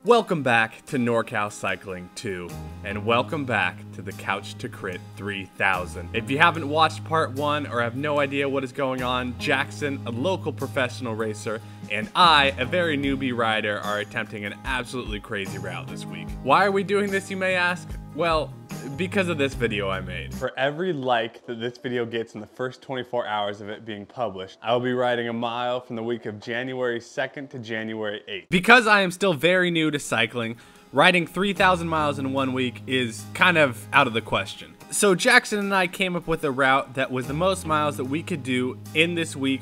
Welcome back to NorCal Cycling 2, and welcome back to the Couch to Crit 3000. If you haven't watched part 1 or have no idea what is going on, Jackson, a local professional racer, and I, a very newbie rider, are attempting an absolutely crazy route this week. Why are we doing this, you may ask? Well, because of this video I made. For every like that this video gets in the first 24 hours of it being published, I will be riding a mile from the week of January 2nd to January 8th. Because I am still very new to cycling, riding 3,000 miles in 1 week is kind of out of the question. So Jackson and I came up with a route that was the most miles that we could do in this week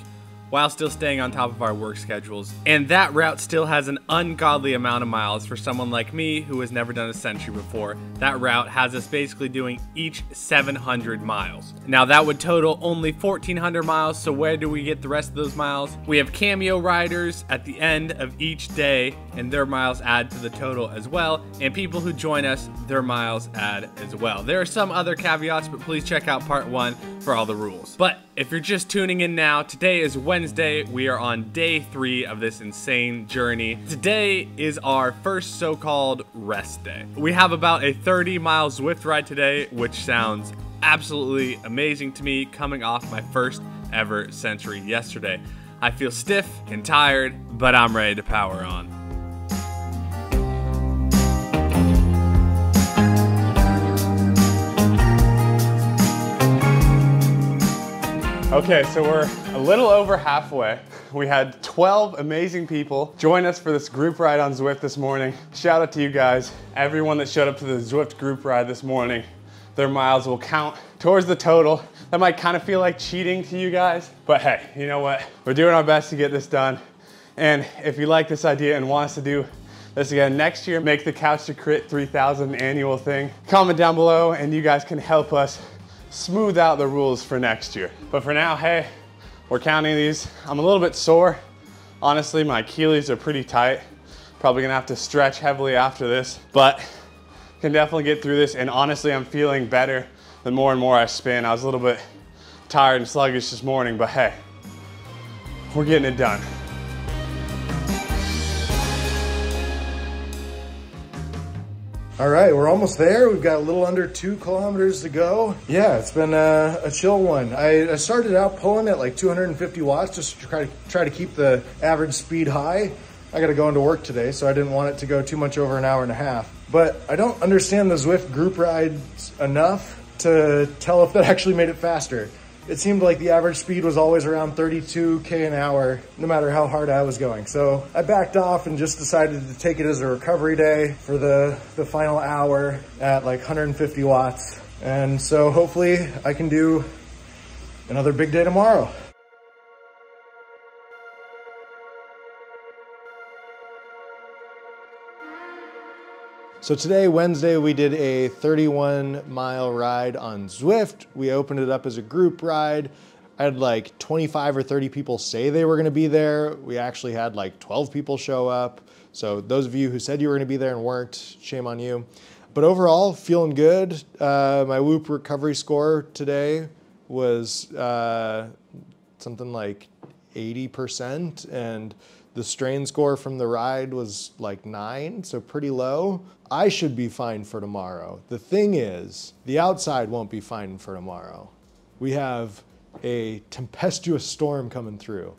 while still staying on top of our work schedules. And that route still has an ungodly amount of miles for someone like me who has never done a century before. That route has us basically doing each 700 miles. Now that would total only 1,400 miles, so where do we get the rest of those miles? We have Cameo riders at the end of each day, and their miles add to the total as well, and people who join us, their miles add as well. There are some other caveats, but please check out part 1 for all the rules. But if you're just tuning in now, today is Wednesday. We are on day 3 of this insane journey. Today is our first so-called rest day. We have about a 30-mile Zwift ride today, which sounds absolutely amazing to me coming off my first ever century yesterday. I feel stiff and tired, but I'm ready to power on. Okay, so we're a little over halfway. We had 12 amazing people join us for this group ride on Zwift this morning. Shout out to you guys. Everyone that showed up to the Zwift group ride this morning, their miles will count towards the total. That might kind of feel like cheating to you guys, but hey, you know what? We're doing our best to get this done. And if you like this idea and want us to do this again next year, make the Couch to Crit 3000 annual thing, comment down below and you guys can help us smooth out the rules for next year. But for now, hey, we're counting these. I'm a little bit sore. Honestly, my Achilles are pretty tight. Probably gonna have to stretch heavily after this, but can definitely get through this. And honestly, I'm feeling better the more and more I spin. I was a little bit tired and sluggish this morning, but hey, we're getting it done. All right, we're almost there. We've got a little under 2 kilometers to go. Yeah, it's been a chill one. I started out pulling at like 250 watts just to try to keep the average speed high. I got to go into work today, so I didn't want it to go too much over an hour and a half. But I don't understand the Zwift group rides enough to tell if that actually made it faster. It seemed like the average speed was always around 32K an hour, no matter how hard I was going. So I backed off and just decided to take it as a recovery day for the final hour at like 150 watts. And so hopefully I can do another big day tomorrow. So today, Wednesday, we did a 31-mile ride on Zwift. We opened it up as a group ride. I had like 25 or 30 people say they were gonna be there. We actually had like 12 people show up. So those of you who said you were gonna be there and weren't, shame on you. But overall, feeling good. My Whoop recovery score today was something like 80%, and the strain score from the ride was like 9, so pretty low. I should be fine for tomorrow. The thing is, the outside won't be fine for tomorrow. We have a tempestuous storm coming through.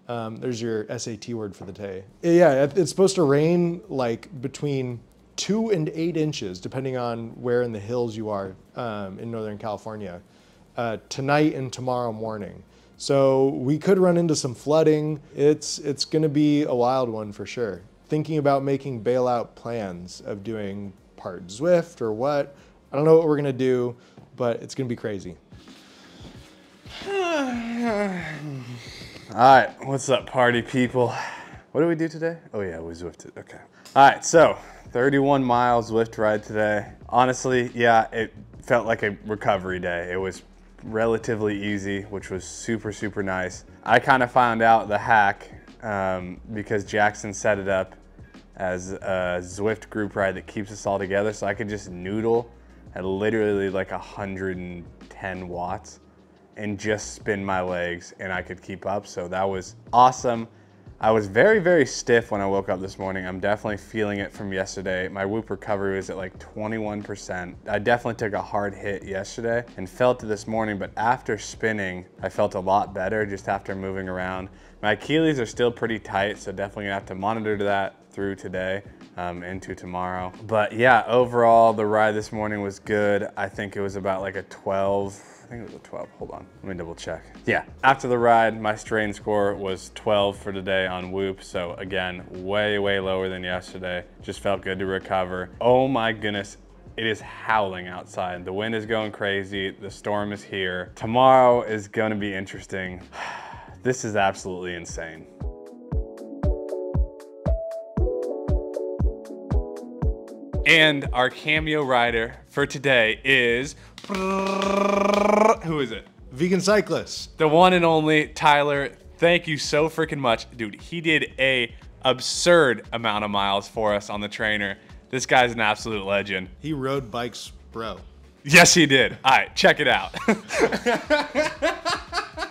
There's your SAT word for the day. Yeah, it's supposed to rain like between 2 and 8 inches, depending on where in the hills you are in Northern California, tonight and tomorrow morning. So we could run into some flooding. It's gonna be a wild one for sure. Thinking about making bailout plans of doing part Zwift or what. I don't know what we're gonna do, but it's gonna be crazy. All right, what's up party people? What did we do today? Oh yeah, we Zwifted, okay. All right, so 31 miles Zwift ride today. Honestly, yeah, it felt like a recovery day. It was relatively easy, which was super, super nice. I kind of found out the hack because Jackson set it up as a Zwift group ride that keeps us all together, so I could just noodle at literally like 110 watts and just spin my legs and I could keep up. So that was awesome. I was very, very stiff when I woke up this morning. I'm definitely feeling it from yesterday. My Whoop recovery was at like 21%. I definitely took a hard hit yesterday and felt it this morning, but after spinning, I felt a lot better just after moving around. My Achilles are still pretty tight, so definitely gonna have to monitor that through today. Into tomorrow. But yeah, overall, the ride this morning was good. I think it was about like a 12. I think it was a 12, hold on, let me double check. Yeah, after the ride, my strain score was 12 for today on Whoop. So again, way, way lower than yesterday. Just felt good to recover. Oh my goodness, it is howling outside. The wind is going crazy. The storm is here. Tomorrow is gonna be interesting. This is absolutely insane. And our Cameo rider for today is, who is it? Vegan Cyclist. The one and only Tyler. Thank you so freaking much. Dude, he did a absurd amount of miles for us on the trainer. This guy's an absolute legend. He rode bikes, bro. Yes, he did. All right, check it out.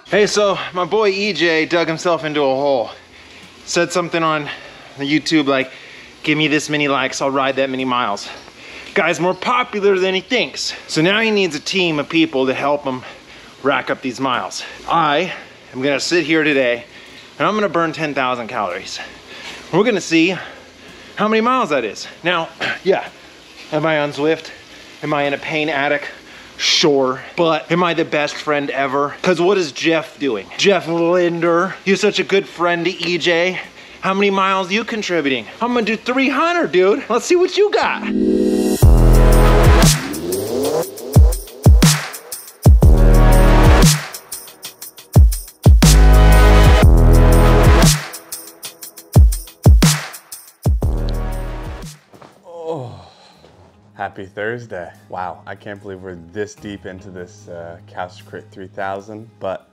Hey, so my boy EJ dug himself into a hole. Said something on the YouTube like, give me this many likes, I'll ride that many miles. Guy's more popular than he thinks. So now he needs a team of people to help him rack up these miles. I am gonna sit here today and I'm gonna burn 10,000 calories. We're gonna see how many miles that is. Now, yeah, am I on Zwift? Am I in a pain attic? Sure, but am I the best friend ever? Because what is Jeff doing? Jeff Linder, you're such a good friend to EJ. How many miles are you contributing? I'm gonna do 300, dude. Let's see what you got. Oh, happy Thursday. Wow, I can't believe we're this deep into this Couch to Crit 3000, but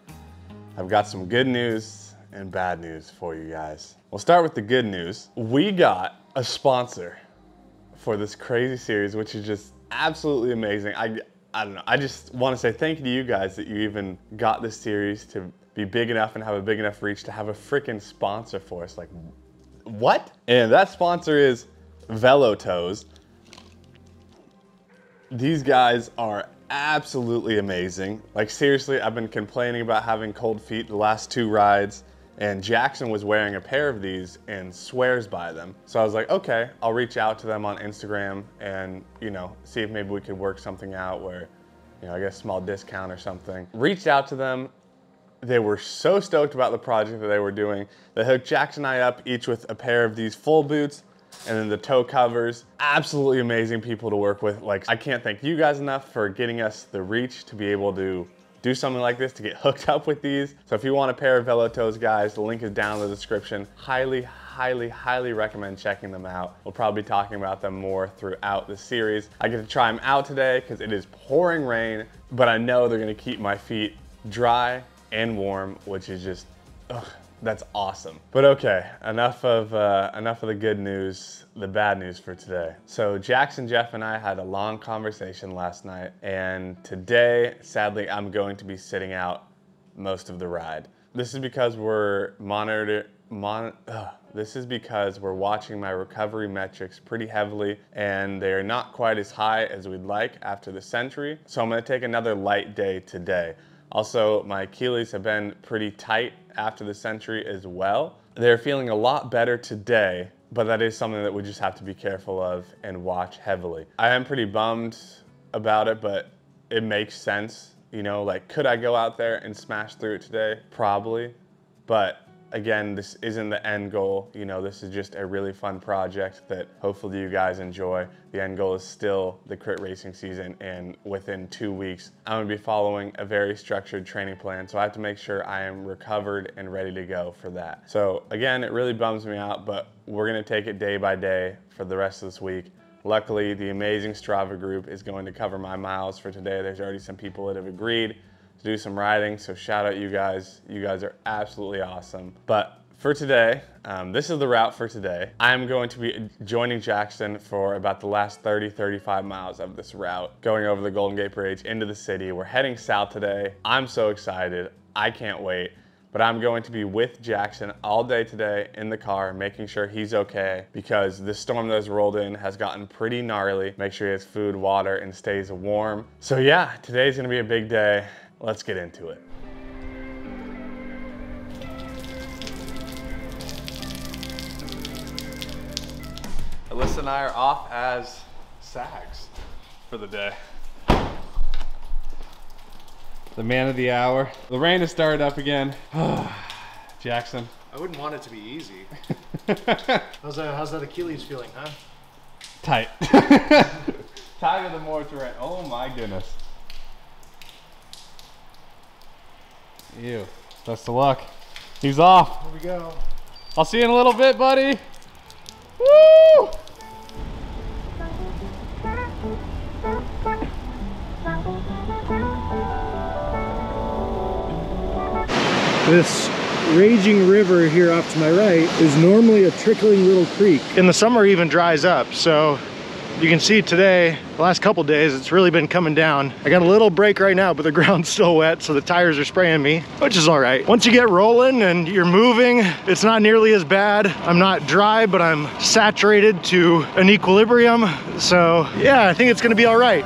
I've got some good news and bad news for you guys. We'll start with the good news. We got a sponsor for this crazy series, which is just absolutely amazing. I don't know, I just want to say thank you to you guys that you even got this series to be big enough and have a big enough reach to have a freaking sponsor for us. Like, what? And that sponsor is Velotoes. These guys are absolutely amazing. Like seriously, I've been complaining about having cold feet the last 2 rides, and Jackson was wearing a pair of these and swears by them. So I was like, okay, I'll reach out to them on Instagram and, you know, see if maybe we could work something out where, you know, I guess small discount or something. Reached out to them. They were so stoked about the project that they were doing. They hooked Jackson and I up each with a pair of these full boots and then the toe covers. Absolutely amazing people to work with. Like, I can't thank you guys enough for getting us the reach to be able to do something like this, to get hooked up with these. So if you want a pair of Velotoes, guys, the link is down in the description. Highly, highly, highly recommend checking them out. We'll probably be talking about them more throughout the series. I get to try them out today because it is pouring rain, but I know they're gonna keep my feet dry and warm, which is just, ugh, that's awesome. But okay, enough of the good news, the bad news for today. So Jackson, Jeff, and I had a long conversation last night, and today, sadly, I'm going to be sitting out most of the ride. This is because we're this is because we're watching my recovery metrics pretty heavily, and they are not quite as high as we'd like after the Century. So I'm gonna take another light day today. Also, my Achilles have been pretty tight after the Century as well. They're feeling a lot better today, but that is something that we just have to be careful of and watch heavily. I am pretty bummed about it, but it makes sense. You know, like, could I go out there and smash through it today? Probably, but again, this isn't the end goal. You know, this is just a really fun project that hopefully you guys enjoy. The end goal is still the crit racing season, and within 2 weeks, I'm gonna be following a very structured training plan. So I have to make sure I am recovered and ready to go for that. So again, it really bums me out, but we're gonna take it day by day for the rest of this week. Luckily, the amazing Strava group is going to cover my miles for today. There's already some people that have agreed to do some riding, so shout out you guys. You guys are absolutely awesome. But for today, this is the route for today. I'm going to be joining Jackson for about the last 30-35 miles of this route, going over the Golden Gate Bridge into the city. We're heading south today. I'm so excited. I can't wait. but I'm going to be with Jackson all day today in the car, making sure he's okay, because this storm that has rolled in has gotten pretty gnarly. Make sure he has food, water, and stays warm. So yeah, today's gonna be a big day. Let's get into it. Alyssa and I are off as SAGs for the day. The man of the hour. The rain has started up again. Jackson. I wouldn't want it to be easy. How's that Achilles feeling, huh? Tight. Tighter than more terrain. Oh my goodness. Ew. Best of luck. He's off. Here we go. I'll see you in a little bit, buddy. Woo! This raging river here off to my right is normally a trickling little creek. In the summer it even dries up, so you can see today, the last couple days, it's really been coming down. I got a little break right now, but the ground's still wet, so the tires are spraying me, which is all right. Once you get rolling and you're moving, it's not nearly as bad. I'm not dry, but I'm saturated to an equilibrium. So yeah, I think it's gonna be all right.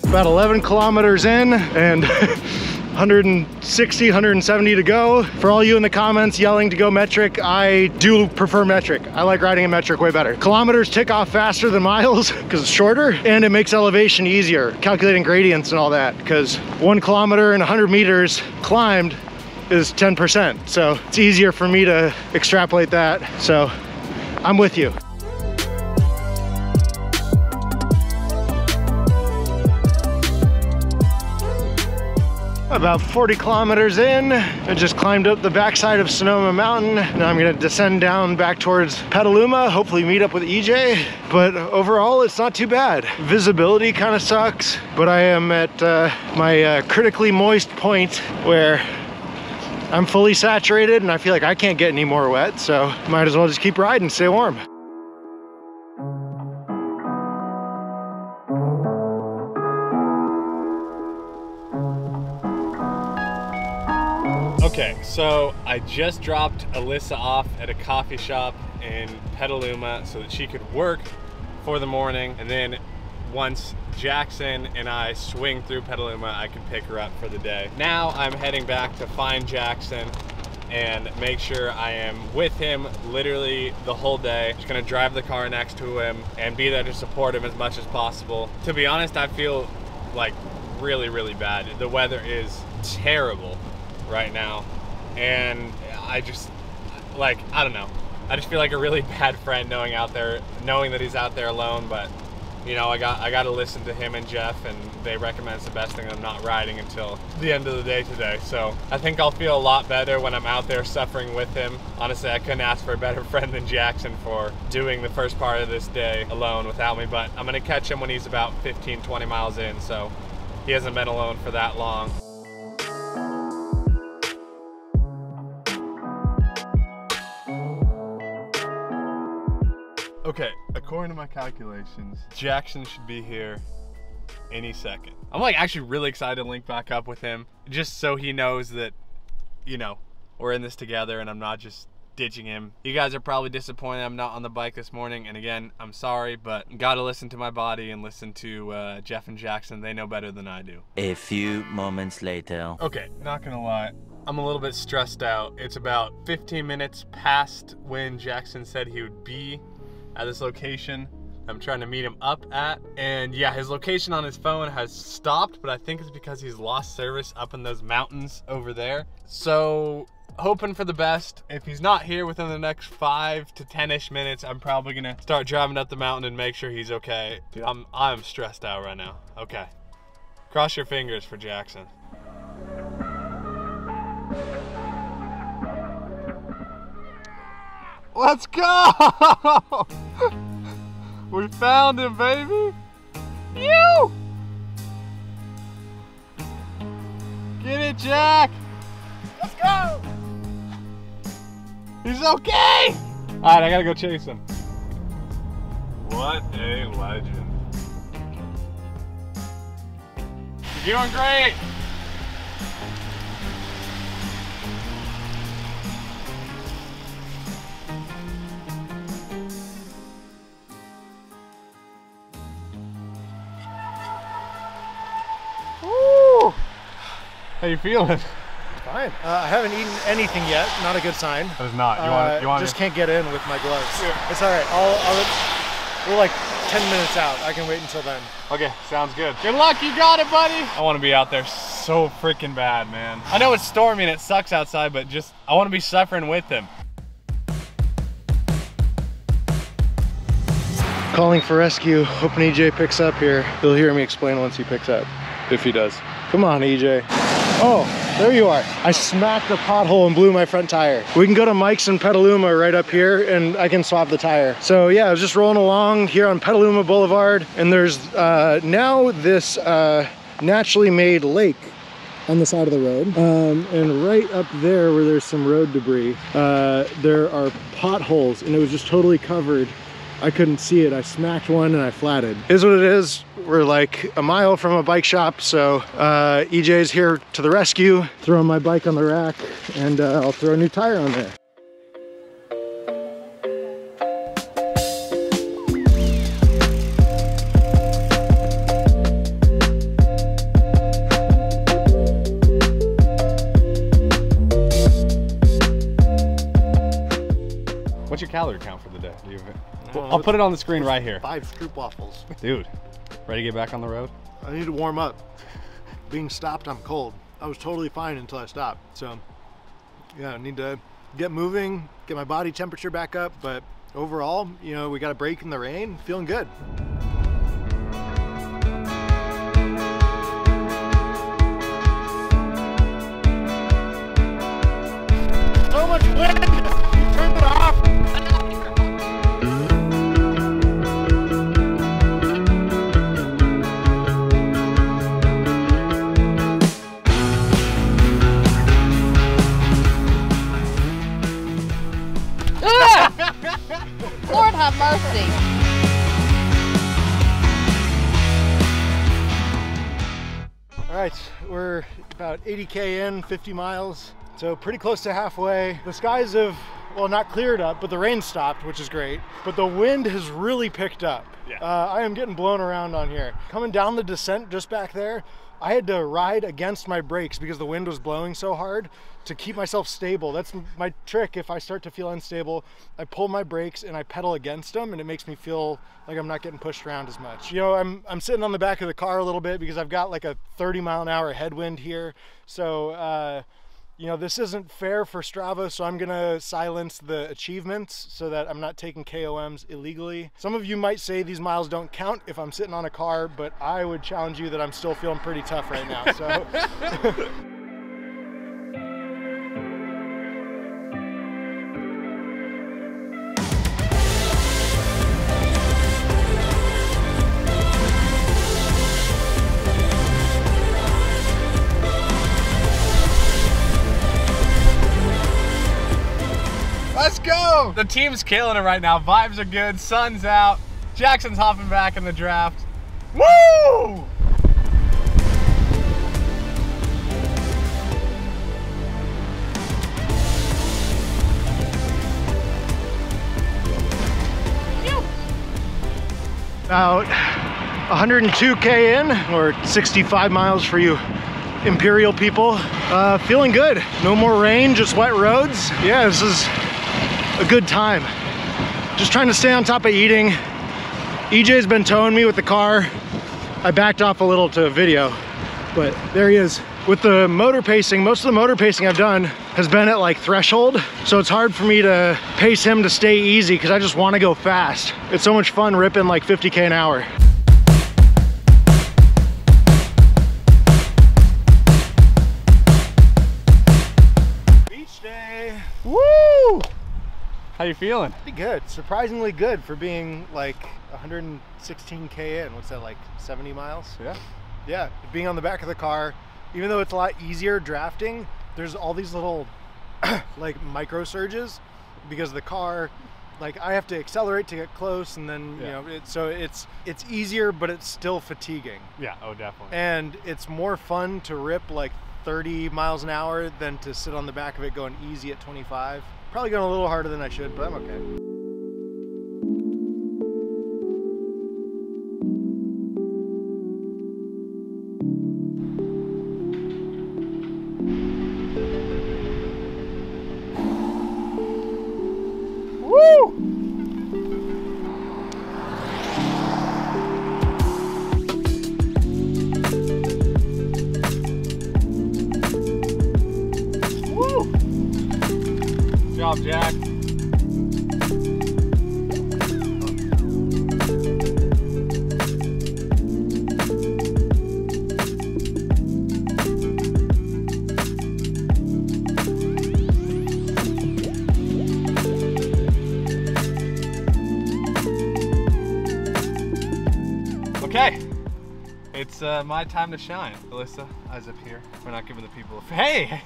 About 11 kilometers in and 160, 170 to go. For all you in the comments yelling to go metric, I do prefer metric. I like riding a metric way better. Kilometers tick off faster than miles because it's shorter, and it makes elevation easier, calculating gradients and all that, because 1 kilometer and 100 meters climbed is 10%. So it's easier for me to extrapolate that. So I'm with you. About 40 kilometers in, I just climbed up the backside of Sonoma Mountain. Now I'm gonna descend down back towards Petaluma, hopefully meet up with EJ. But overall, it's not too bad. Visibility kind of sucks, but I am at my critically moist point where I'm fully saturated and I feel like I can't get any more wet, so might as well just keep riding, stay warm. Okay, so I just dropped Alyssa off at a coffee shop in Petaluma so that she could work for the morning, and then once Jackson and I swing through Petaluma, I can pick her up for the day. Now I'm heading back to find Jackson and make sure I am with him literally the whole day. Just gonna drive the car next to him and be there to support him as much as possible. To be honest, I feel like really, really bad. The weather is terrible right now, and I just, like, I don't know, I just feel like a really bad friend knowing that he's out there alone. But you know, I got to listen to him and Jeff, and they recommend it's the best thing. I'm not riding until the end of the day today, so I think I'll feel a lot better when I'm out there suffering with him. Honestly, I couldn't ask for a better friend than Jackson for doing the first part of this day alone without me, but I'm gonna catch him when he's about 15-20 miles in, so he hasn't been alone for that long. Okay, according to my calculations, Jackson should be here any second. I'm like actually really excited to link back up with him, just so he knows that, you know, we're in this together and I'm not just ditching him. You guys are probably disappointed I'm not on the bike this morning, and again, I'm sorry, but gotta listen to my body and listen to Jeff and Jackson. They know better than I do. A few moments later. Okay, not gonna lie, I'm a little bit stressed out. It's about 15 minutes past when Jackson said he would be at this location I'm trying to meet him up at, and yeah, his location on his phone has stopped, but I think it's because he's lost service up in those mountains over there. So hoping for the best. If he's not here within the next 5 to 10-ish minutes, I'm probably gonna start driving up the mountain and make sure he's okay. Dude, I'm stressed out right now. Okay, cross your fingers for Jackson. Let's go! We found him, baby! You! Get it, Jack! Let's go! He's okay! Alright, I gotta go chase him. What a legend. You're doing great. Woo! How you feeling? Fine. I haven't eaten anything yet. Not a good sign. That is not. You want just can't get in with my gloves. Yeah. It's all right. We're like 10 minutes out. I can wait until then. Okay, sounds good. Good luck. You got it, buddy. I want to be out there so freaking bad, man. I know it's stormy and it sucks outside, but just I want to be suffering with him. Calling for rescue. Hoping EJ picks up here. He'll hear me explain once he picks up. If he does. Come on, EJ. Oh, there you are. I smacked a pothole and blew my front tire. We can go to Mike's in Petaluma right up here and I can swap the tire. So yeah, I was just rolling along here on Petaluma Boulevard and there's now this naturally made lake on the side of the road. And right up there where there's some road debris, there are potholes and it was just totally covered. I couldn't see it. I smacked one and I flatted. Is what it is. We're like a mile from a bike shop, so EJ's here to the rescue, throwing my bike on the rack, and I'll throw a new tire on there. What's your calorie count for the day? I'll put it on the screen right here. 5 scoop waffles. Dude, ready to get back on the road? I need to warm up. Being stopped, I'm cold. I was totally fine until I stopped. So yeah, I need to get moving, get my body temperature back up. But overall, you know, we got a break in the rain, feeling good. So much wind! Turn it off! Lord have mercy. All right, we're about 80K in, 50 miles. So pretty close to halfway. The skies have, well, not cleared up, but the rain stopped, which is great. But the wind has really picked up. Yeah. I am getting blown around on here. Coming down the descent just back there, I had to ride against my brakes because the wind was blowing so hard to keep myself stable. That's my trick. If I start to feel unstable, I pull my brakes and I pedal against them, and it makes me feel like I'm not getting pushed around as much. You know, I'm sitting on the back of the car a little bit because I've got like a 30-mile-an-hour headwind here. So, you know, this isn't fair for Strava, so I'm gonna silence the achievements so that I'm not taking KOMs illegally. Some of you might say these miles don't count if I'm sitting on a car, but I would challenge you that I'm still feeling pretty tough right now, so. Let's go! The team's killing it right now. Vibes are good, sun's out. Jackson's hopping back in the draft. Woo! About 102K in, or 65 miles for you Imperial people. Feeling good. No more rain, just wet roads. Yeah, this is a good time. Just trying to stay on top of eating. EJ's been towing me with the car. I backed off a little to video, but there he is. With the motor pacing, most of the motor pacing I've done has been at like threshold, so it's hard for me to pace him to stay easy because I just want to go fast. It's so much fun ripping like 50K an hour. Beach day. Woo! How you feeling? Pretty good, surprisingly good for being like 116K in. What's that, like 70 miles? Yeah. Yeah, being on the back of the car, even though it's a lot easier drafting, there's all these little like micro surges because the car Like I have to accelerate to get close, and then you know, so it's easier, but it's still fatiguing. Yeah, oh definitely. And it's more fun to rip like 30 miles an hour than to sit on the back of it going easy at 25. Probably going a little harder than I should, but I'm okay. Good job, Jack. Okay, it's my time to shine. Alyssa, eyes up here. We're not giving the people a hey!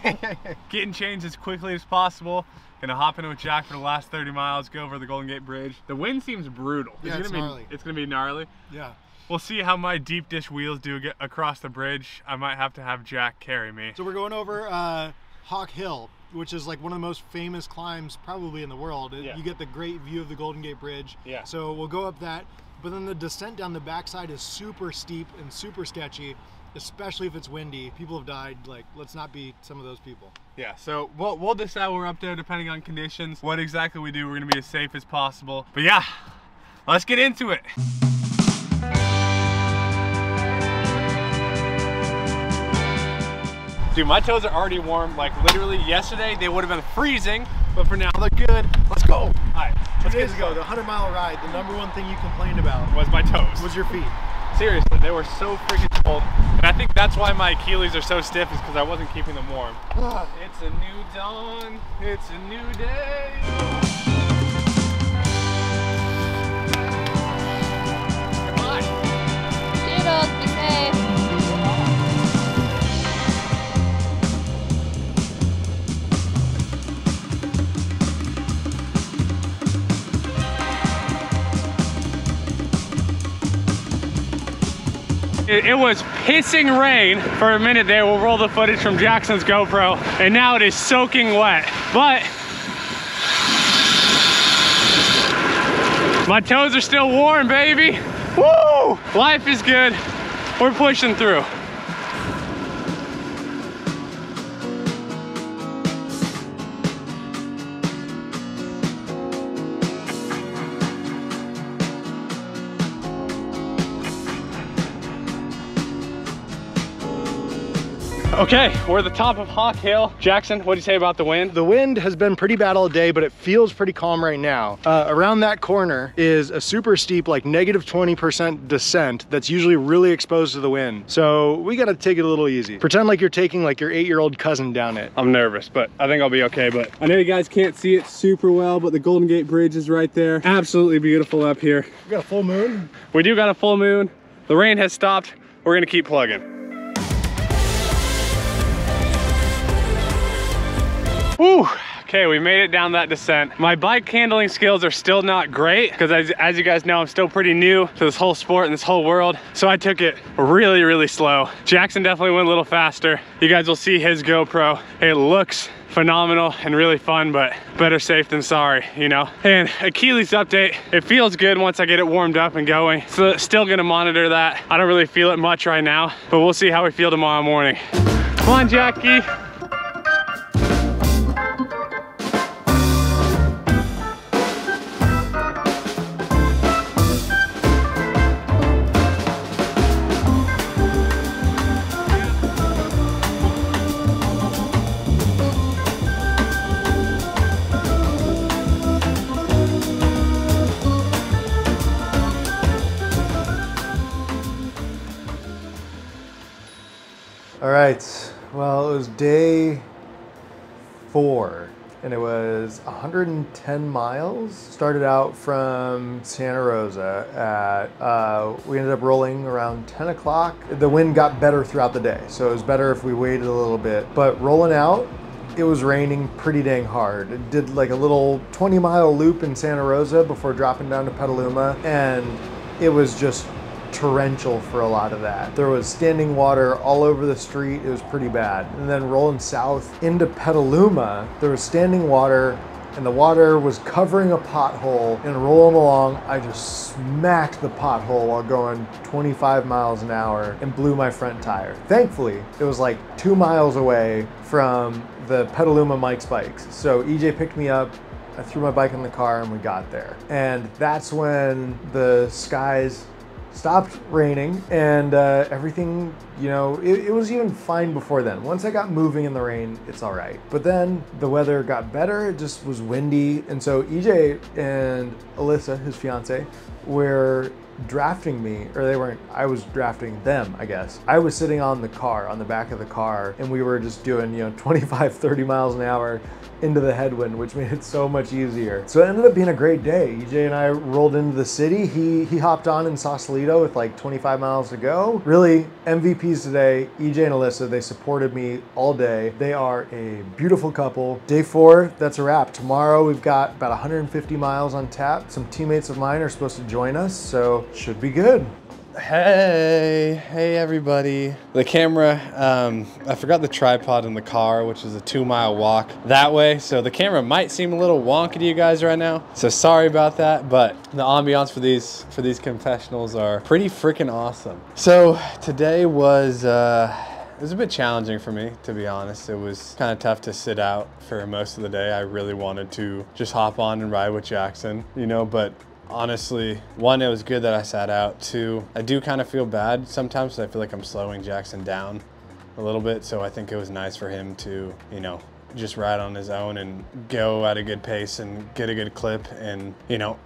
Getting changed as quickly as possible. Gonna hop into a Jack for the last 30 miles, go over the Golden Gate Bridge. The wind seems brutal. Yeah, it's gnarly. It's gonna be gnarly. Yeah. We'll see how my deep dish wheels do get across the bridge. I might have to have Jack carry me. So we're going over Hawk Hill, which is like one of the most famous climbs probably in the world. You get the great view of the Golden Gate Bridge. Yeah. So we'll go up that, but then the descent down the backside is super steep and super sketchy, especially if it's windy. People have died. Like, let's not be some of those people. Yeah, so we'll decide when we're up there depending on conditions. What exactly we do, we're gonna be as safe as possible. But yeah, let's get into it. Dude, my toes are already warm. Like literally yesterday, they would have been freezing, but for now they're good. Let's go. All right, 2 days ago, the 100-mile ride, the #1 thing you complained about was my toes. was your feet. Seriously, they were so freaking cold. And I think that's why my Achilles are so stiff, is because I wasn't keeping them warm. It's a new dawn, it's a new day. Come on. Doodles, be safe. It was pissing rain for a minute there. We'll roll the footage from Jackson's GoPro, and now it is soaking wet. But my toes are still warm, baby. Woo! Life is good. We're pushing through. Okay, we're at the top of Hawk Hill. Jackson, what do you say about the wind? The wind has been pretty bad all day, but it feels pretty calm right now. Around that corner is a super steep, like -20% descent that's usually really exposed to the wind. So we gotta take it a little easy. Pretend like you're taking like your 8-year-old cousin down it. I'm nervous, but I think I'll be okay. But I know you guys can't see it super well, but the Golden Gate Bridge is right there. Absolutely beautiful up here. We got a full moon. We do got a full moon. The rain has stopped. We're gonna keep plugging. Whew. Okay, we made it down that descent. My bike handling skills are still not great because as you guys know, I'm still pretty new to this whole sport and this whole world. So I took it really, really slow. Jackson definitely went a little faster. You guys will see his GoPro. It looks phenomenal and really fun, but better safe than sorry, you know? And Achilles update, it feels good once I get it warmed up and going. So still gonna monitor that. I don't really feel it much right now, but we'll see how we feel tomorrow morning. Come on, Jackie. All right, well, it was day 4 and it was 110 miles. Started out from Santa Rosa we ended up rolling around 10 o'clock. The wind got better throughout the day, so it was better if we waited a little bit. But rolling out, it was raining pretty dang hard. It did like a little 20-mile loop in Santa Rosa before dropping down to Petaluma, and it was just torrential for a lot of that. There was standing water all over the street. It was pretty bad. And then rolling south into Petaluma, there was standing water, and the water was covering a pothole, and rolling along, I just smacked the pothole while going 25 miles an hour and blew my front tire. Thankfully, it was like 2 miles away from the Petaluma Mike's Bikes. So EJ picked me up, I threw my bike in the car, and we got there. And that's when the skies stopped raining, and everything, you know, it was even fine before then. Once I got moving in the rain, it's all right. But then the weather got better, it just was windy. And so EJ and Alyssa, his fiance, were drafting me, or they weren't, I was drafting them, I guess. I was sitting on the car, on the back of the car, and we were just doing, you know, 25, 30 miles an hour into the headwind, which made it so much easier. So it ended up being a great day. EJ and I rolled into the city. He hopped on in Sausalito with like 25 miles to go. Really, MVPs today, EJ and Alyssa, they supported me all day. They are a beautiful couple. Day 4, that's a wrap. Tomorrow we've got about 150 miles on tap. Some teammates of mine are supposed to join us, so should be good. Hey everybody. The camera, I forgot the tripod in the car, which is a 2-mile walk that way. So the camera might seem a little wonky to you guys right now. So sorry about that, but the ambiance for these confessionals are pretty freaking awesome. So today was, it was a bit challenging for me, to be honest. It was kind of tough to sit out for most of the day. I really wanted to just hop on and ride with Jackson, you know, but honestly, 1, it was good that I sat out. 2, I do kind of feel bad sometimes, so I feel like I'm slowing Jackson down a little bit. So I think it was nice for him to, you know, just ride on his own and go at a good pace and get a good clip and, you know,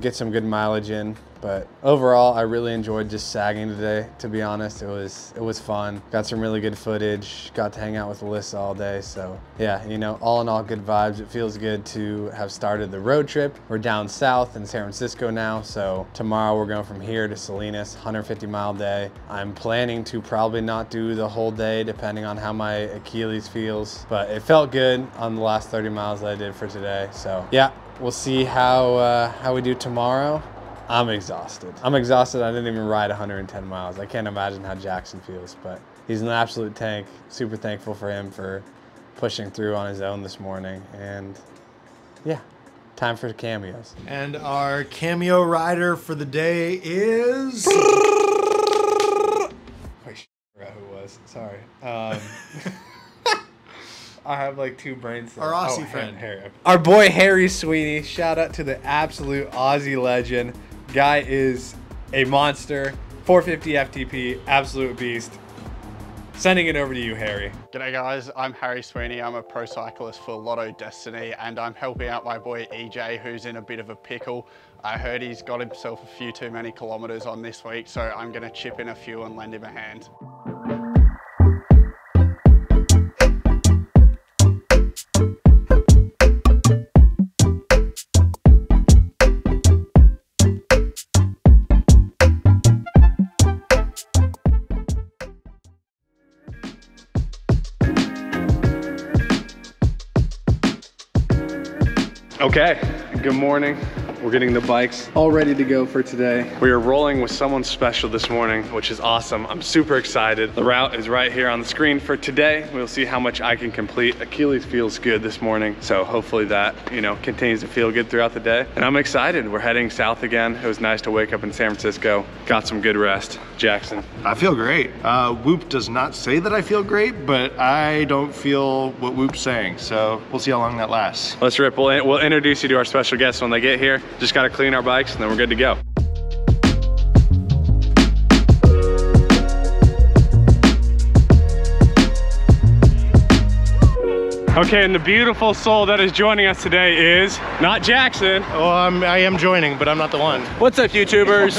get some good mileage in. But overall, I really enjoyed just sagging today, to be honest. It was fun. Got some really good footage. Got to hang out with Alyssa all day. So yeah, you know, all in all, good vibes. It feels good to have started the road trip. We're down south in San Francisco now. So tomorrow we're going from here to Salinas, 150-mile day. I'm planning to probably not do the whole day, depending on how my Achilles feels. But it felt good on the last 30 miles that I did for today. So yeah, we'll see how we do tomorrow. I'm exhausted. I didn't even ride 110 miles. I can't imagine how Jackson feels, but he's an absolute tank. Super thankful for him for pushing through on his own this morning. And yeah, time for cameos. And our cameo rider for the day is... I forgot who it was. Sorry. I have like 2 brain cells. Our Aussie friend. Harry. Our boy Harry Sweeney. Shout out to the absolute Aussie legend. Guy is a monster. 450 FTP, absolute beast. Sending it over to you, Harry. G'day guys, I'm Harry Sweeney. I'm a pro cyclist for Lotto Destiny, and I'm helping out my boy EJ, who's in a bit of a pickle. I heard he's got himself a few too many kilometers on this week, so I'm gonna chip in a few and lend him a hand. Okay, good morning. We're getting the bikes all ready to go for today. We are rolling with someone special this morning, which is awesome. I'm super excited. The route is right here on the screen for today. We'll see how much I can complete. Achilles feels good this morning, so hopefully that, you know, continues to feel good throughout the day. And I'm excited. We're heading south again. It was nice to wake up in San Francisco. Got some good rest. Jackson. I feel great. Whoop does not say that I feel great, but I don't feel what Whoop's saying, so we'll see how long that lasts. Let's rip. We'll introduce you to our special guests when they get here. Just gotta clean our bikes and then we're good to go. Okay, and the beautiful soul that is joining us today is not Jackson. Oh, I am joining, but I'm not the one. What's up, YouTubers?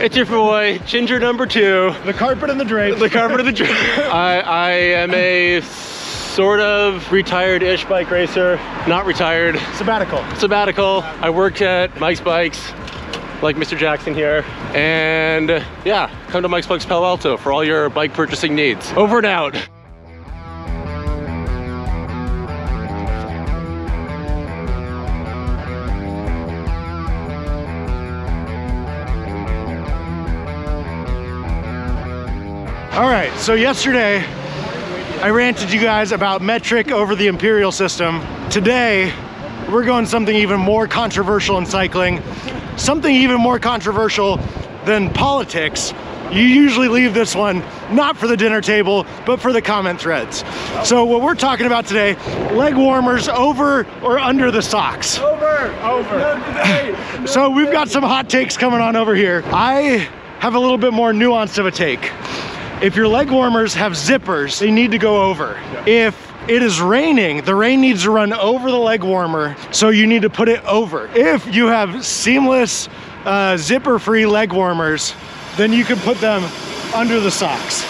It's your boy, Ginger number 2. The carpet and the drape. The carpet and the drape. I am a sort of retired-ish bike racer. Not retired. Sabbatical. I work at Mike's Bikes, like Mr. Jackson here. And yeah, come to Mike's Bikes Palo Alto for all your bike purchasing needs. Over and out. All right, so yesterday I ranted you guys about metric over the imperial system. Today, we're going something even more controversial in cycling, something even more controversial than politics. You usually leave this one not for the dinner table, but for the comment threads. So what we're talking about today, leg warmers over or under the socks? Over. So we've got some hot takes coming on over here. I have a little bit more nuanced of a take. If your leg warmers have zippers, they need to go over. If it is raining, the rain needs to run over the leg warmer, so you need to put it over. If you have seamless, zipper-free leg warmers, then you can put them under the socks.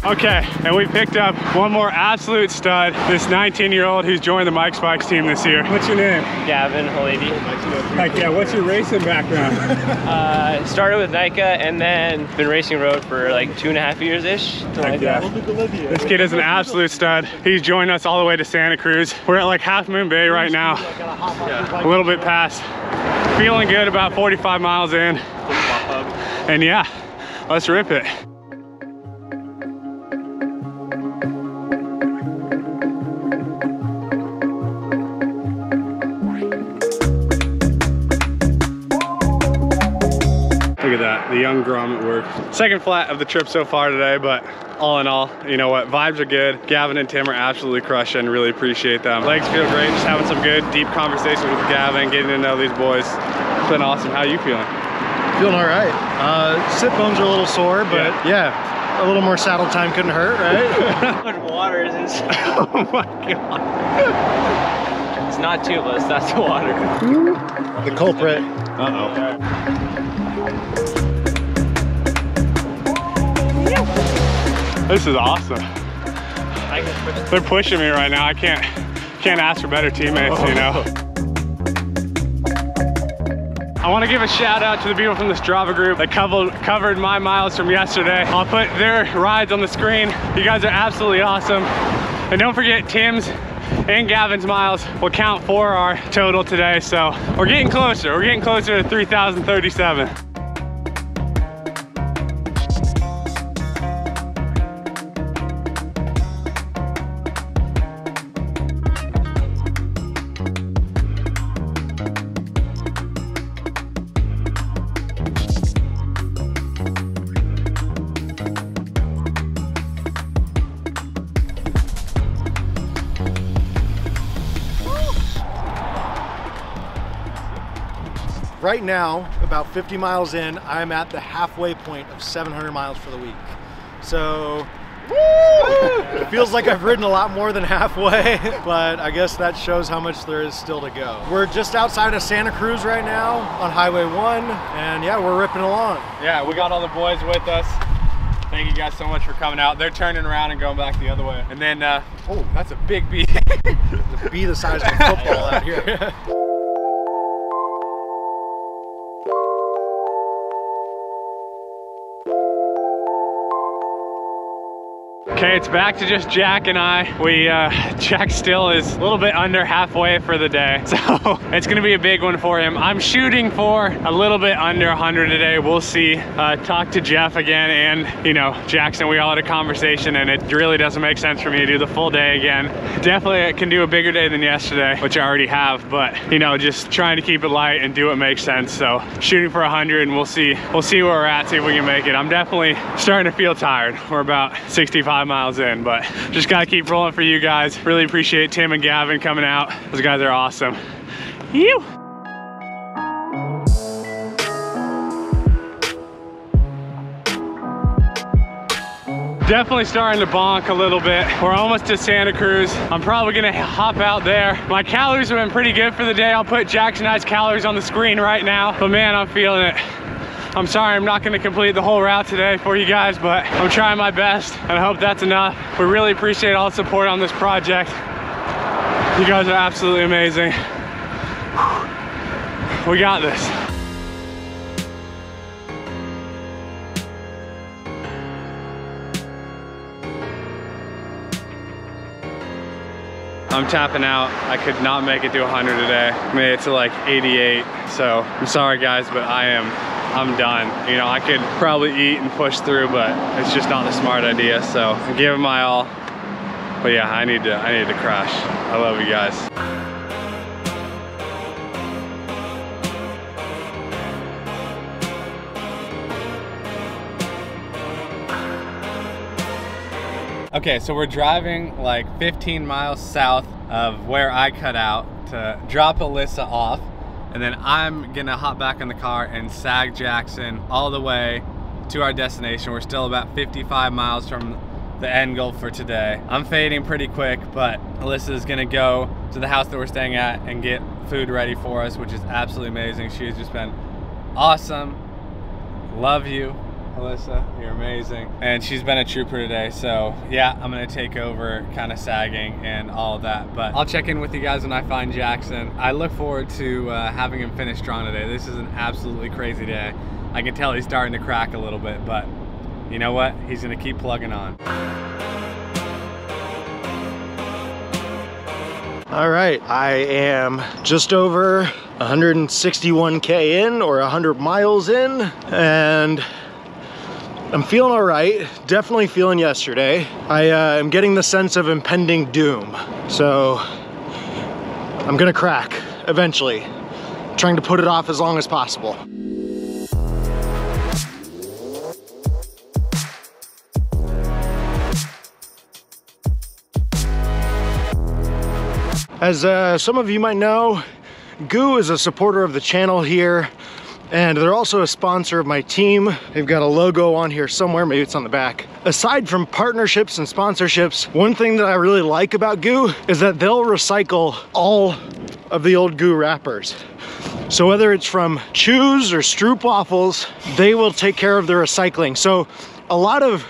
Okay, and we picked up one more absolute stud, this 19-year-old who's joined the Mike's Bikes team this year. What's your name? Gavin Halady. Heck yeah, what's your racing background? Started with NICA and then been racing road for like 2.5 years-ish. Like that. This kid is an absolute stud. He's joined us all the way to Santa Cruz. We're at like Half Moon Bay right now, a little bit past. Feeling good, about 45 miles in. And yeah, let's rip it. Look at that, the young Grom at work. Second flat of the trip so far today, but all in all, you know what, vibes are good. Gavin and Tim are absolutely crushing, really appreciate them. Legs feel great, just having some good, deep conversations with Gavin, getting to know these boys. It's been awesome. How are you feeling? Feeling all right. Sit bones are a little sore, but yeah, a little more saddle time couldn't hurt, right? How much water is this? Oh my God. It's not tubeless, that's the water. The culprit. Uh-oh. This is awesome. They're pushing me right now. I can't ask for better teammates, you know. I want to give a shout out to the people from the Strava group that covered my miles from yesterday. I'll put their rides on the screen. You guys are absolutely awesome. And don't forget, Tim's and Gavin's miles will count for our total today. So we're getting closer. We're getting closer to 3,037. Right now, about 50 miles in, I'm at the halfway point of 700 miles for the week. So, it feels like I've ridden a lot more than halfway, but I guess that shows how much there is still to go. We're just outside of Santa Cruz right now on Highway 1, and yeah, we're ripping along. Yeah, we got all the boys with us. Thank you guys so much for coming out. They're turning around and going back the other way. And then, oh, that's a big bee. The bee the size of a football out here. Okay, it's back to just Jack and I. Jack still is a little bit under halfway for the day, so it's gonna be a big one for him. I'm shooting for a little bit under 100 today. We'll see. Talk to Jeff again, and you know, Jackson, we all had a conversation, and it really doesn't make sense for me to do the full day again. Definitely I can do a bigger day than yesterday, which I already have, but you know, just trying to keep it light and do what makes sense. So shooting for 100, and we'll see where we're at, see if we can make it. I'm definitely starting to feel tired. We're about 65 miles in, but just gotta keep rolling for you guys. Really appreciate Tim and Gavin coming out. Those guys are awesome. Ew. Definitely starting to bonk a little bit. We're almost to Santa Cruz. I'm probably gonna hop out there. My calories have been pretty good for the day. I'll put Jackson I's calories on the screen right now, but man, I'm feeling it. I'm sorry I'm not gonna complete the whole route today for you guys, but I'm trying my best, and I hope that's enough. We really appreciate all the support on this project. You guys are absolutely amazing. We got this. I'm tapping out. I could not make it to 100 today. Made it to like 88. So I'm sorry guys, but I'm done. You know, I could probably eat and push through, but it's just not the smart idea. So I'm giving my all. But yeah, I need to crash. I love you guys. Okay, so we're driving like 15 miles south of where I cut out to drop Alyssa off, and then I'm gonna hop back in the car and sag Jackson all the way to our destination. We're still about 55 miles from the end goal for today. I'm fading pretty quick, but Alyssa's gonna go to the house that we're staying at and get food ready for us, which is absolutely amazing. She's just been awesome. Love you, Alyssa, you're amazing. And she's been a trooper today, so yeah, I'm gonna take over kind of sagging and all of that. But I'll check in with you guys when I find Jackson. I look forward to having him finish strong today. This is an absolutely crazy day. I can tell he's starting to crack a little bit, but you know what? He's gonna keep plugging on. All right, I am just over 161K in, or 100 miles in, and I'm feeling all right. Definitely feeling yesterday. I am getting the sense of impending doom. So I'm gonna crack eventually. Trying to put it off as long as possible. As some of you might know, Goo is a supporter of the channel here, and they're also a sponsor of my team. They've got a logo on here somewhere, maybe it's on the back. Aside from partnerships and sponsorships, one thing that I really like about Goo is that they'll recycle all of the old Goo wrappers. So whether it's from chews or stroopwafels, they will take care of the recycling. So a lot of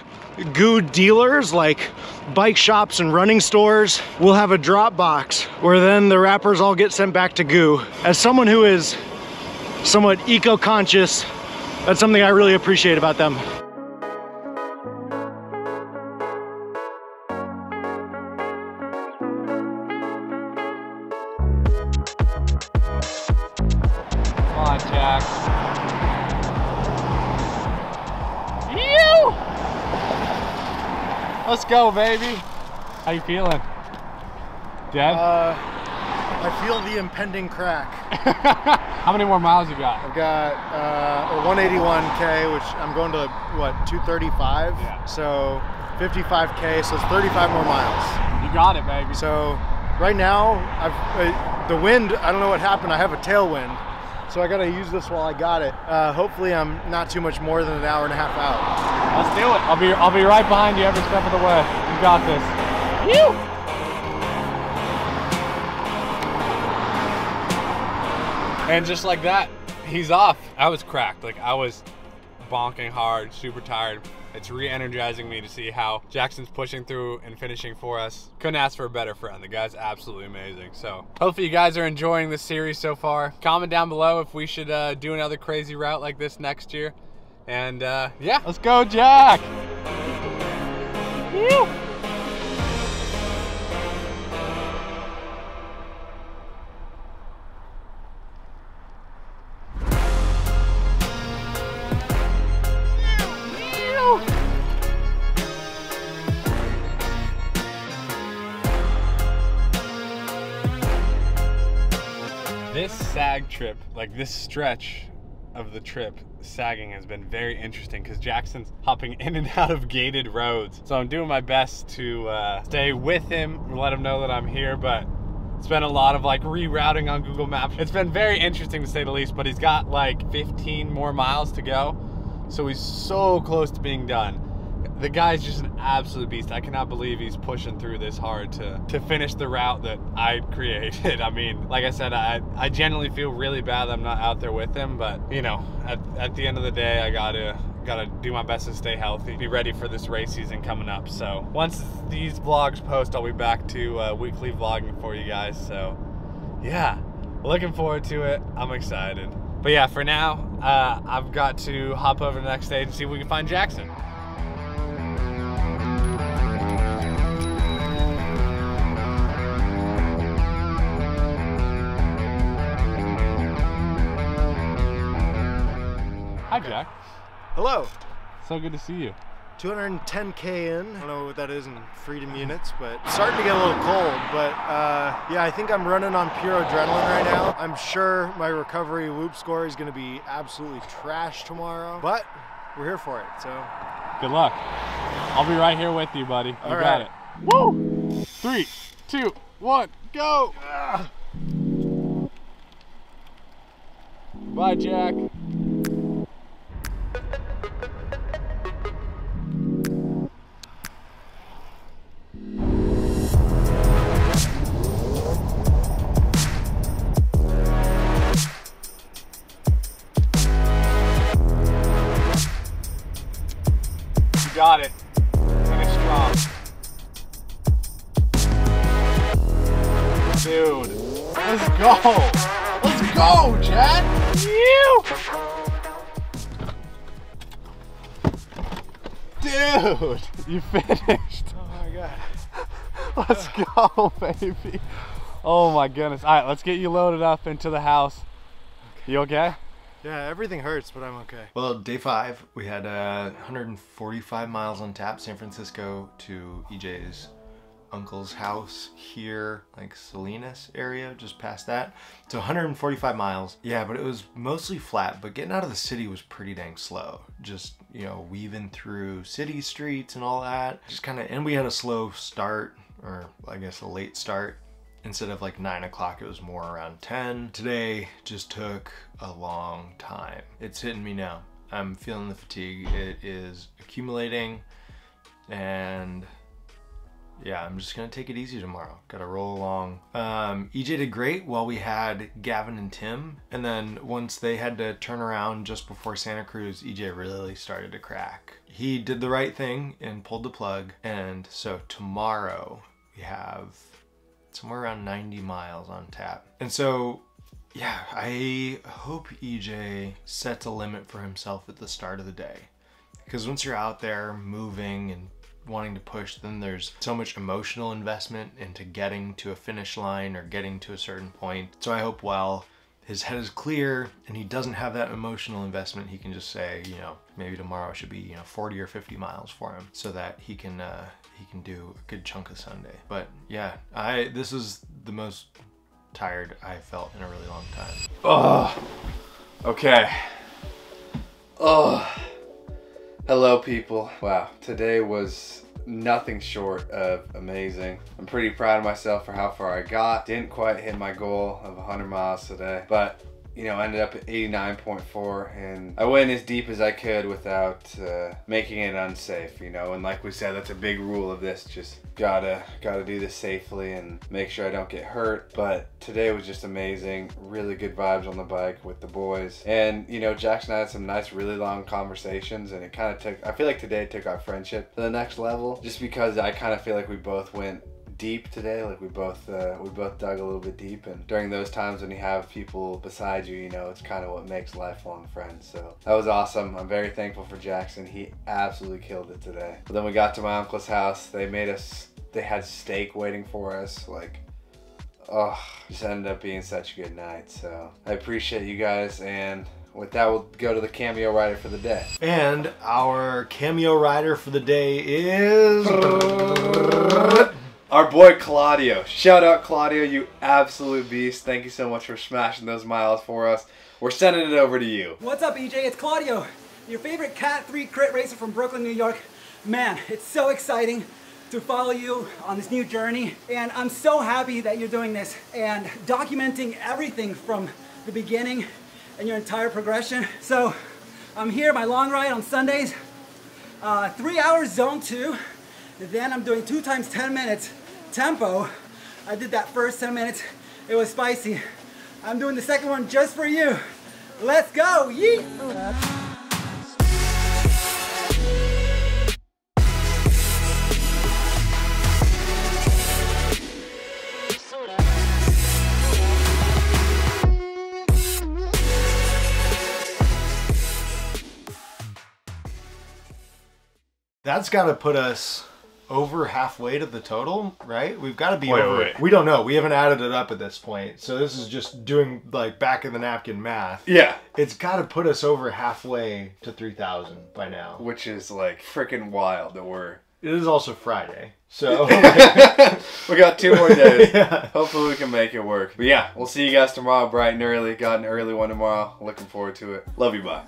Goo dealers, like bike shops and running stores, will have a drop box where then the wrappers all get sent back to Goo. As someone who is somewhat eco-conscious, that's something I really appreciate about them. Come on, Jack. You! Let's go, baby. How you feeling? Dead? I feel the impending crack. How many more miles you got? I've got a 181K, which I'm going to, what, 235? Yeah. So 55K, so it's 35 more miles. You got it, baby. So right now, the wind, I don't know what happened. I have a tailwind, so I gotta use this while I got it. Hopefully I'm not too much more than an hour and a half out. Let's do it. I'll be right behind you every step of the way. You got this. You! And just like that, he's off. I was cracked. Like, I was bonking hard, super tired. It's re-energizing me to see how Jackson's pushing through and finishing for us. Couldn't ask for a better friend. The guy's absolutely amazing. So hopefully you guys are enjoying this series so far. Comment down below if we should do another crazy route like this next year. And yeah, let's go, Jack. Woo. This sag trip, like this stretch of the trip, sagging has been very interesting because Jackson's hopping in and out of gated roads. So I'm doing my best to stay with him and let him know that I'm here, but it's been a lot of like rerouting on Google Maps. It's been very interesting to say the least, but he's got like 15 more miles to go. So he's so close to being done. The guy's just an absolute beast. I cannot believe he's pushing through this hard to finish the route that I created. I mean, like I said, I genuinely feel really bad that I'm not out there with him, but you know, at the end of the day, I gotta do my best to stay healthy, be ready for this race season coming up. So once these vlogs post, I'll be back to weekly vlogging for you guys. So yeah, looking forward to it. I'm excited. But yeah, for now, I've got to hop over to the next stage and see if we can find Jackson. Hi, Jack. Hello. So good to see you. 210K in. I don't know what that is in freedom units, but it's starting to get a little cold. But yeah, I think I'm running on pure adrenaline right now. I'm sure my recovery whoop score is going to be absolutely trash tomorrow, but we're here for it, so. Good luck. I'll be right here with you, buddy. You got it. Woo! 3, 2, 1, go! Bye, Jack. Got it. Finish strong. Dude, let's go. Let's go, Chad. Dude, you finished. Oh my God. Let's go, baby. Oh my goodness. All right, let's get you loaded up into the house. You okay? Yeah, everything hurts, but I'm okay. Well, day 5, we had 145 miles on tap, San Francisco to EJ's uncle's house here, like Salinas area, just past that. So 145 miles. Yeah, but it was mostly flat, but getting out of the city was pretty dang slow. Just, you know, weaving through city streets and all that. Just kind of, and we had a slow start, or I guess a late start. Instead of like 9 o'clock, it was more around 10. Today just took a long time. It's hitting me now. I'm feeling the fatigue. It is accumulating, and yeah, I'm just gonna take it easy tomorrow. Gotta roll along. EJ did great while we had Gavin and Tim, and then once they had to turn around just before Santa Cruz, EJ really started to crack. He did the right thing and pulled the plug, and so tomorrow we have somewhere around 90 miles on tap. And so, yeah, I hope EJ sets a limit for himself at the start of the day. Because once you're out there moving and wanting to push, then there's so much emotional investment into getting to a finish line or getting to a certain point. So I hope while his head is clear and he doesn't have that emotional investment, he can just say, you know, maybe tomorrow should be, 40 or 50 miles for him, so that he can do a good chunk of Sunday. But yeah, this is the most tired I've felt in a really long time. Oh, okay. Oh, hello people. Wow, today was nothing short of amazing. I'm pretty proud of myself for how far I got. Didn't quite hit my goal of 100 miles today, but ended up at 89.4, and I went as deep as I could without making it unsafe, and like we said, that's a big rule of this. Just gotta do this safely and make sure I don't get hurt. But today was just amazing. Really good vibes on the bike with the boys, and Jackson and I had some nice, really long conversations, and it kind of I feel like today took our friendship to the next level, just because I kind of feel like we both went deep today. Like we both dug a little bit deep, and during those times when you have people beside you, it's kind of what makes lifelong friends. So that was awesome. I'm very thankful for Jackson. He absolutely killed it today. But then we got to my uncle's house. They had steak waiting for us. Just ended up being such a good night. So I appreciate you guys, and with that, we'll go to the Cameo rider for the day. And our Cameo rider for the day is our boy Claudio. Shout out Claudio, you absolute beast. Thank you so much for smashing those miles for us. We're sending it over to you. What's up, EJ? It's Claudio, your favorite Cat 3 crit racer from Brooklyn, New York. Man, it's so exciting to follow you on this new journey, and I'm so happy that you're doing this and documenting everything from the beginning and your entire progression. So I'm here, my long ride on Sundays, 3 hours zone 2, then I'm doing 2 times 10 minutes tempo. I did that first 10 minutes, it was spicy. I'm doing the second one just for you. Let's go, yeet! That's got to put us over halfway to the total, right? We've got to be Wait, over. wait. We don't know. We haven't added it up at this point. So this is just doing like back of the napkin math. Yeah. It's got to put us over halfway to 3,000 by now. Which is like freaking wild that we're... It is also Friday. So we got 2 more days. Yeah. Hopefully we can make it work. But yeah, we'll see you guys tomorrow bright and early. Got an early one tomorrow. Looking forward to it. Love you, bye.